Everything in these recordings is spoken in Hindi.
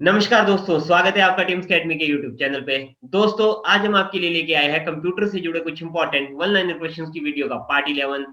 नमस्कार दोस्तों, स्वागत है आपका टीम्स अकेडमी के यूट्यूब चैनल पे। दोस्तों, आज हम आपके लिए लेके आए हैं कंप्यूटर से जुड़े कुछ इंपॉर्टेंट वन लाइनर क्वेश्चंस की वीडियो का पार्ट 11,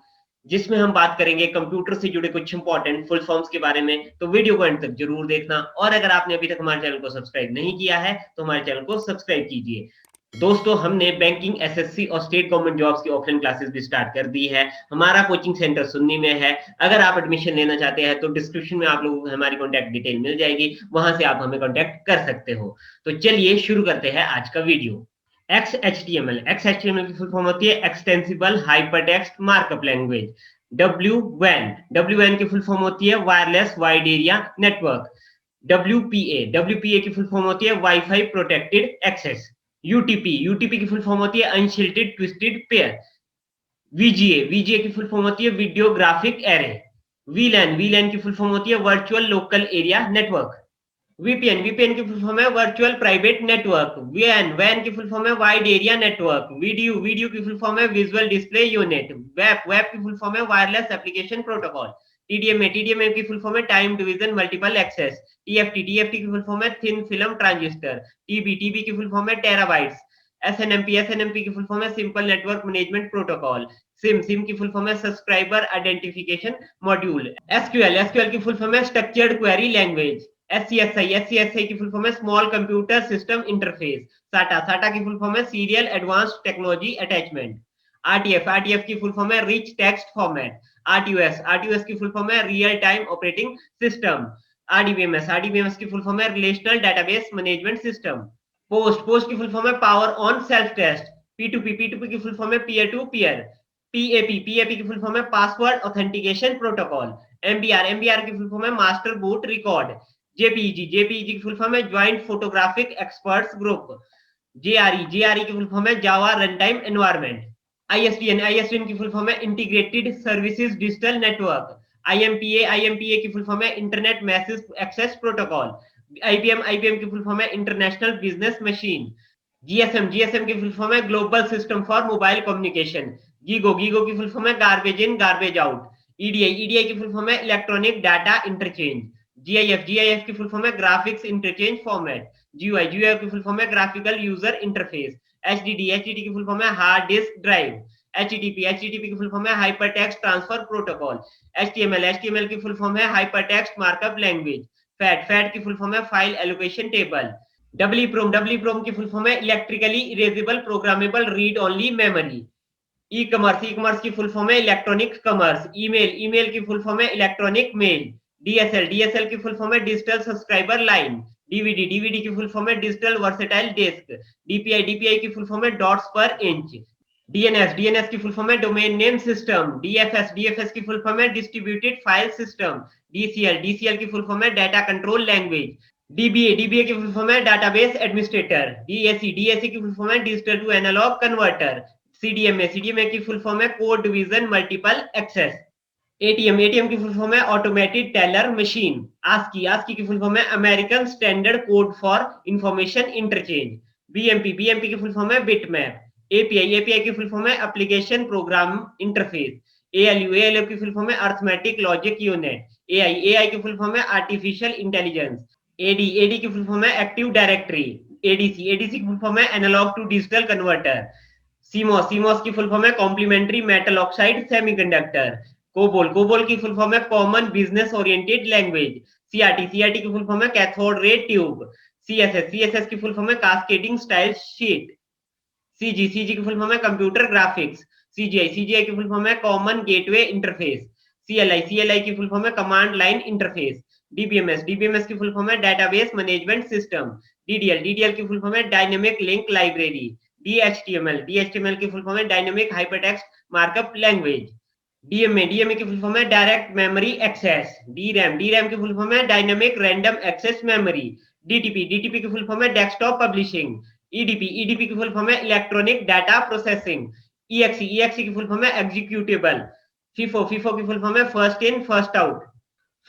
जिसमें हम बात करेंगे कंप्यूटर से जुड़े कुछ इंपॉर्टेंट फुल फॉर्म्स के बारे में। तो वीडियो को एंड तक जरूर देखना, और अगर आपने अभी तक हमारे चैनल को सब्सक्राइब नहीं किया है तो हमारे चैनल को सब्सक्राइब कीजिए। दोस्तों, हमने बैंकिंग, एसएससी और स्टेट गवर्नमेंट जॉब्स की ऑफलाइन क्लासेस भी स्टार्ट कर दी है। हमारा कोचिंग सेंटर सुन्नी में है। अगर आप एडमिशन लेना चाहते हैं तो डिस्क्रिप्शन में आप लोगों को हमारी कॉन्टैक्ट डिटेल मिल जाएगी, वहां से आप हमें कॉन्टैक्ट कर सकते हो। तो चलिए शुरू करते हैं आज का वीडियो। XHTML की फुल फॉर्म होती है extensible hypertext markup language. WWAN की फुल फॉर्म होती है wireless wide area network. WPA की फुल फॉर्म होती है वाईफाई प्रोटेक्टेड एक्सेस। यूटीपी की फुल फॉर्म होती है अनशिल्टेड ट्विस्टेड पेयर। वीजीए की फुल फॉर्म होती है वीडियो ग्राफिक एरे। वीलैन की फुल फॉर्म होती है virtual local area network. VPN की फुल फॉर्म है वर्चुअल प्राइवेट नेटवर्क। वैन की फुल फॉर्म है वाइड एरिया नेटवर्क। वीडियो की फुल फॉर्म है विजुअल डिस्प्ले यूनिट। वेब की फुल फॉर्म है वायरलेस एप्लीकेशन प्रोटोकॉल। टीडीएमए की फुल फॉर्म है time division multiple access. TFT की फुल फॉर्म है थिन फिल्म ट्रांजिस्टर। टीबी की फुल फॉर्म है टेराबाइट्स। एसएनएमपी की फुल फॉर्म है simple network management protocol. SIM की फुल फॉर्म है सब्सक्राइबर आइडेंटिफिकेशन मॉड्यूल। एसक्यूएल की फुल फॉर्म है स्ट्रक्चर्ड क्वेरी लैंग्वेज। एससीएसआई की फुल फॉर्म है स्मॉल कंप्यूटर सिस्टम इंटरफेस। साटा की फुल फॉर्म है serial advanced technology attachment. RTF की फुल फॉर्म है रिच टेक्स्ट फॉर्मेट। आरटीयूएस की फुल फॉर्म है real time operating system. RDBMS की फुल फॉर्म है relational database management system. Post की फुल फॉर्म है power on self test. P to P की फुल फॉर्म है पीयर टू पीयर। पीएपी की फुल फॉर्म है पासवर्ड ऑथेंटिकेशन प्रोटोकॉल। एमबीआर की फुल फॉर्म है मास्टर बूट रिकॉर्ड। जेपीईजी की फुल फॉर्म है joint photographic experts group. JRE की फुल फॉर्म है Java run time environment. ISDN की फुल फॉर्म है integrated services digital network. IMPA की फुल फॉर्म है internet message access protocol. IPM की फुल फॉर्म है इंटरनेशनल बिजनेस मशीन। जीएसएम की फुल फॉर्म है global system for mobile communication. GIGO की फुल फॉर्म है garbage in garbage out. EDI की फुल फॉर्म है इलेक्ट्रॉनिक डाटा इंटरचेंज। जीआईएफ की फुल फॉर्म है ग्राफिक्स इंटरचेंज फॉर्मेट। जीयूआई की फुल फॉर्म है ग्राफिकल यूजर इंटरफेस। एचडीडी की फुल फॉर्म है हार्ड डिस्क ड्राइव। एचटीटीपी की फुल फॉर्म है हाइपरटेक्स्ट ट्रांसफर प्रोटोकॉल। एचटीएमएल की फुल फॉर्म है हाइपरटेक्स्ट मार्कअप लैंग्वेज। फैट की फुल फॉर्म है फाइल एलोकेशन टेबल। डब्ल्यू की फुल फॉर्म है electrically erasable programmable read only memory. E commerce की फुल फॉर्म है इलेक्ट्रॉनिक कॉमर्स। ईमेल की फुल फॉर्म है इलेक्ट्रॉनिक मेल। डीएसएल की फुल फॉर्म है डिजिटल सब्सक्राइबर लाइन। डीवीडी की फुल फॉर्म है डिजिटल वर्सेटाइल डिस्क। डीपीआई की फुल फॉर्म है डॉट्स पर इंच। डीएनएस की फुल फॉर्म है डोमेन नेम सिस्टम। डीएफएस की फुल फॉर्म है डिस्ट्रीब्यूटेड फाइल सिस्टम। डीसीएल की फुल फॉर्म है डाटा कंट्रोल लैंग्वेज। डीबीए की फुल फॉर्म है डाटाबेस एडमिनिस्ट्रेटर। डीएसी की फुल फॉर्म है digital to analogue converter. CDMA की फुल फॉर्म है code division multiple access. ATM की फुल फॉर्म है ऑटोमेटेड टेलर मशीन। आस्की की फुल फॉर्म है American standard code for information interchange. BMP की फुल फॉर्म है बिटमैप। एपीआई की फुल फॉर्म है एप्लीकेशन प्रोग्राम इंटरफेस। एएलयू की फुल फॉर्म है अर्थमेटिक लॉजिक यूनिट। एआई की फुल फॉर्म है आर्टिफिशियल इंटेलिजेंस। एडी की फुल फॉर्म है एक्टिव डायरेक्टरी। एडीसी की फुल फॉर्म है analogue to digital converter. CMOS की फुल फॉर्म है complementary metal oxide semiconductor. COBOL की फुल फॉर्म है common business oriented language. CRT की फुल फॉर्म है कैथोड रे ट्यूब। सीएसएस की फुल फॉर्म है कास्केडिंग स्टाइल शीट। सीजी की फुल फॉर्म है कंप्यूटर ग्राफिक्स। सीजीआई की फुल फॉर्म है कॉमन गेटवे इंटरफेस। सीएलआई की फुल फॉर्म है कमांड लाइन इंटरफेस। डीबीएमएस की फुल फॉर्म है डेटाबेस मैनेजमेंट सिस्टम। डीडीएल की फुल फॉर्म है डायनेमिक लिंक लाइब्रेरी। डीएचटीएमएल की फुल फॉर्म है dynamic hypertext markup language. DMA की फुल फॉर्म है डायरेक्ट मेमोरी एक्सेस। डीरैम की फुल फॉर्म है dynamic random access memory. DTP की फुल फॉर्म है डेस्कटॉप पब्लिशिंग। ईडीपी की फुल फॉर्म है इलेक्ट्रॉनिक डाटा प्रोसेसिंग। ईएक्सी की फुल फॉर्म है एग्जीक्यूटेबल। फीफो की फुल फॉर्म है first in first out.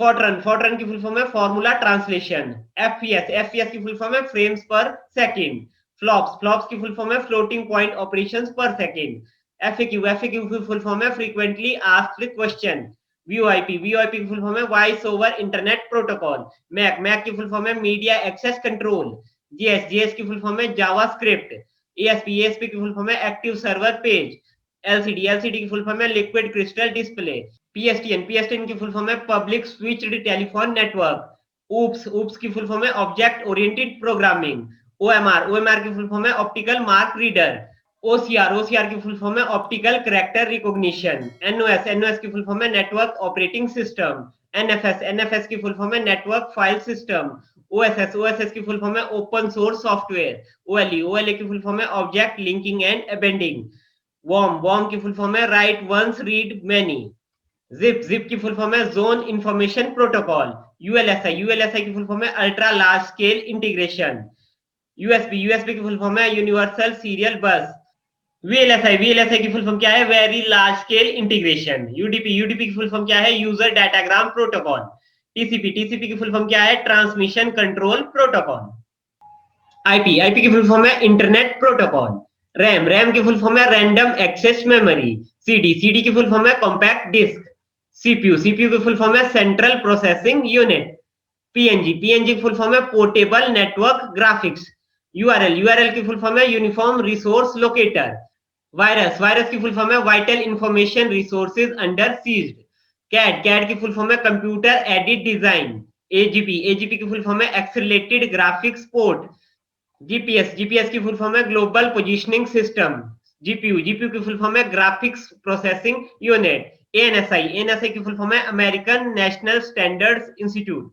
FORTRAN की फुल फॉर्म है फॉर्मूला ट्रांसलेशन। एफपीएस की फुल फॉर्म है फ्रेम्स पर सेकंड। फ्लॉप्स की फुल फॉर्म है floating point operations per second. FAQ की फुल फॉर्म है फ्रीक्वेंटली आस्क्ड क्वेश्चन। VoIP की फुल फॉर्म है voice over internet protocol. MAC की फुल फॉर्म है मीडिया एक्सेस कंट्रोल। जीएस की फुल फॉर्म है जावास्क्रिप्ट। ESP की फुल फॉर्म है एक्टिव सर्वर पेज। LCD की फुल फॉर्म है लिक्विड क्रिस्टल डिस्प्ले। PSTN की फुल फॉर्म है public switched telephone network. UPS की फुल फॉर्म है ऑब्जेक्ट ओरिएंटेड प्रोग्रामिंग। OMR की फुल फॉर्म है ऑप्टिकल मार्क रीडर। OCR की फुल फॉर्म है ऑप्टिकल कैरेक्टर रिकॉग्निशन। NOS की फुल फॉर्म है नेटवर्क ऑपरेटिंग सिस्टम। NFS की फुल फॉर्म है नेटवर्क फाइल सिस्टम। OSS की फुल फॉर्म है ओपन सोर्स सॉफ्टवेयर। OLE की फुल फॉर्म है object linking and embedding. WORM की फुल फॉर्म है write once read many. ZIP की फुल फॉर्म है जोन इंफॉर्मेशन प्रोटोकॉल। ULSI की फुल फॉर्म है ultra large scale integration. USB की फुल फॉर्म है यूनिवर्सल सीरियल बस। VLSI की फुल फॉर्म क्या है very large scale integration. UDP की फुल फॉर्म क्या है यूजर डाटाग्राम प्रोटोकॉल। टीसीपी की फुल फॉर्म क्या है ट्रांसमिशन कंट्रोल प्रोटोकॉल। आईपी की फुल फॉर्म है इंटरनेट प्रोटोकॉल। रैम की फुल फॉर्म है रैंडम एक्सेस मेमोरी। सीडी की फुल फॉर्म है कॉम्पैक्ट डिस्क। सीपीयू की फुल फॉर्म है सेंट्रल प्रोसेसिंग यूनिट। पीएनजी की फुल फॉर्म है पोर्टेबल नेटवर्क ग्राफिक्स। यूआरएल की फुल फॉर्म है यूनिफॉर्म रिसोर्स लोकेटर। वायरस की फुल फॉर्म है vital information resources under seized. CAD की फुल फॉर्म है कंप्यूटर एडेड डिजाइन। एजीपी की फुल फॉर्म है एक्सेलरेटेड ग्राफिक्स पोर्ट। जीपीएस की फुल फॉर्म है ग्लोबल पोजिशनिंग सिस्टम। जीपीयू की फुल फॉर्म है ग्राफिक्स प्रोसेसिंग यूनिट। एएनएसआई की फुल फॉर्म है American national standards institute.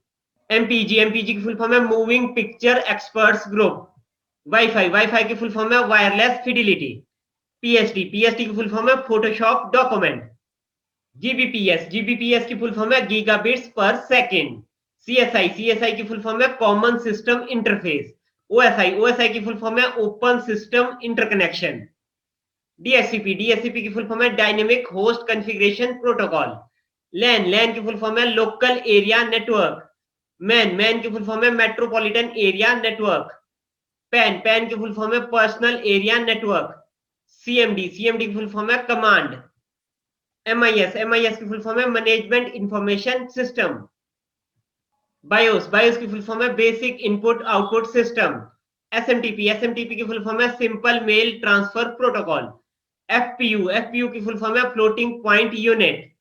MPG की फुल फॉर्म है moving picture experts group. Wifi की फुल फॉर्म है वायरलेस फिडिलिटी। पीएसटी की फुल फॉर्म है फोटोशॉप डॉक्यूमेंट। जीबीपीएस की फुल फॉर्म है गीगाबिट्स पर सेकेंड। सीएसआई की फुल फॉर्म है कॉमन सिस्टम इंटरफेस। ओएसआई की फुल फॉर्म है ओपन सिस्टम इंटरकनेक्शन। डीएचसीपी की फुल फॉर्म है डायनेमिक होस्ट कॉन्फ़िगरेशन प्रोटोकॉल। लैन की फुल फॉर्म है लोकल एरिया नेटवर्क। मैन की फुल फॉर्म है मेट्रोपॉलिटन एरिया नेटवर्क। पैन की फुल फॉर्म है पर्सनल एरिया नेटवर्क। सीएमडी की फुल फॉर्म है कमांड। एमआईएस की फुल फॉर्म है मैनेजमेंट इंफॉर्मेशन सिस्टम। बायोस की फुल फॉर्म है basic input output system. SMTP की फुल फॉर्म है simple mail transfer protocol. FPU की फुल फॉर्म है फ्लोटिंग पॉइंट यूनिट।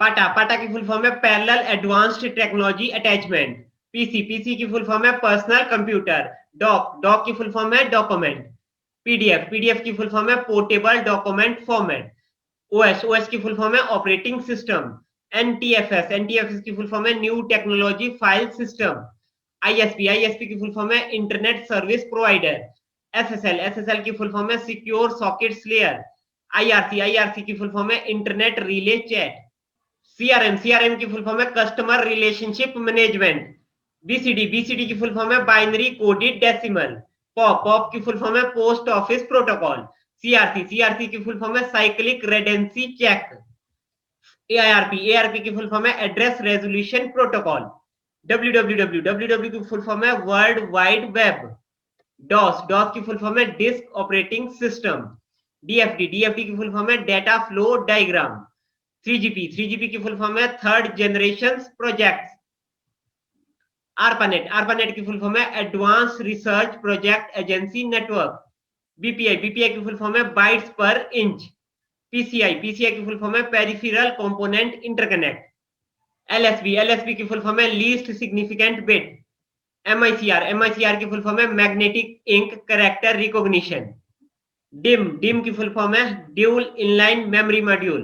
पाटा की फुल फॉर्म है parallel advanced technology attachment. PC की फुल फॉर्म है पर्सनल कंप्यूटर। डॉक की फुल फॉर्म है डॉक्यूमेंट। पीडीएफ की फुल फॉर्म है पोर्टेबल डॉक्यूमेंट फॉर्मेट। ओएस की फुल फॉर्म है ऑपरेटिंग सिस्टम। एनटीएफएस की फुल फॉर्म है new technology file system. ISP की फुल फॉर्म है इंटरनेट सर्विस प्रोवाइडर। एसएसएल की फुल फॉर्म है सिक्योर सॉकेट्स लेयर। आईआरसी की फुल फॉर्म है इंटरनेट रिले चैट। सीआरएम की फुल फॉर्म है कस्टमर रिलेशनशिप मैनेजमेंट। बीसीडी की फुल फॉर्म है बाइनरी कोडेड डेसिमल। पॉप की फुल फॉर्म है पोस्ट ऑफिस प्रोटोकॉल। सीआरसी की फुल फॉर्म है साइक्लिक रेडेंसी चेक। एआरपी की फुल फॉर्म है एड्रेस रेजोल्यूशन प्रोटोकॉल। डब्ल्यू की फुल फॉर्म है वर्ल्ड वाइड वेब। डॉस की फुल फॉर्म है डिस्क ऑपरेटिंग सिस्टम। डीएफडी की फुल फॉर्म है डेटा फ्लो डायग्राम। 3GP की फुल फॉर्म है थर्ड जनरेशन प्रोजेक्ट। ARPANET की फुल फॉर्म है advance research project agency network. BPI की फुल फॉर्म है बाइट्स पर इंच। पीसीआई की फुल फॉर्म है पेरिफेरल कंपोनेंट इंटरकनेक्ट। एलएसबी की फुल फॉर्म है लीस्ट सिग्निफिकेंट बिट। एमआईसीआर की फुल फॉर्म है magnetic ink character recognition. DIMM की फुल फॉर्म है ड्यूल इनलाइन मेमोरी मॉड्यूल।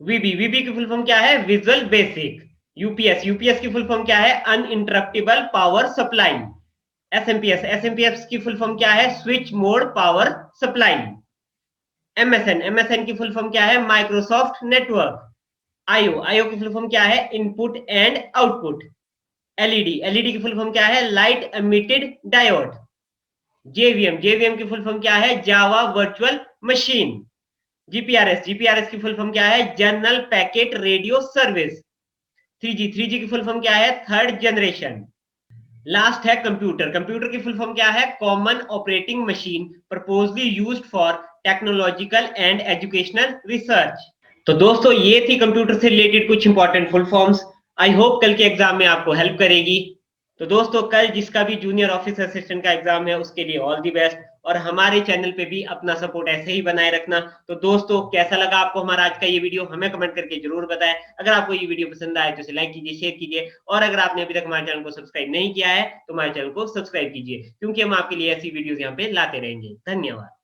वीबी की फुल फॉर्म क्या है विजुअल बेसिक। यूपीएस की फुल फॉर्म क्या है अनइंटरप्टेबल पावर सप्लाई। एसएमपीएस की फुल फॉर्म क्या है switch mode power supply. MSN की फुल फॉर्म क्या है माइक्रोसॉफ्ट नेटवर्क। आईओ की फुल फॉर्म क्या है इनपुट एंड आउटपुट। एलईडी की फुल फॉर्म क्या है लाइट एमिटेड डायोड। जेवीएम की फुल फॉर्म क्या है जावा वर्चुअल मशीन। जीपीआरएस की फुल फॉर्म क्या है general packet radio service. 3G की फुल फॉर्म क्या है थर्ड जनरेशन। लास्ट है कंप्यूटर की फुल फॉर्म क्या है common operating machine purposely used for technological and educational research. तो दोस्तों ये थी कंप्यूटर से रिलेटेड कुछ important full forms. I hope कल के एग्जाम में आपको हेल्प करेगी। तो दोस्तों कल जिसका भी जूनियर ऑफिस असिस्टेंट का एग्जाम है उसके लिए ऑल दी बेस्ट, और हमारे चैनल पे भी अपना सपोर्ट ऐसे ही बनाए रखना। तो दोस्तों कैसा लगा आपको हमारा आज का ये वीडियो, हमें कमेंट करके जरूर बताएं। अगर आपको ये वीडियो पसंद आए तो इसे लाइक कीजिए, शेयर कीजिए, और अगर आपने अभी तक हमारे चैनल को सब्सक्राइब नहीं किया है तो हमारे चैनल को सब्सक्राइब कीजिए, क्योंकि हम आपके लिए ऐसी वीडियोस यहाँ पे लाते रहेंगे। धन्यवाद।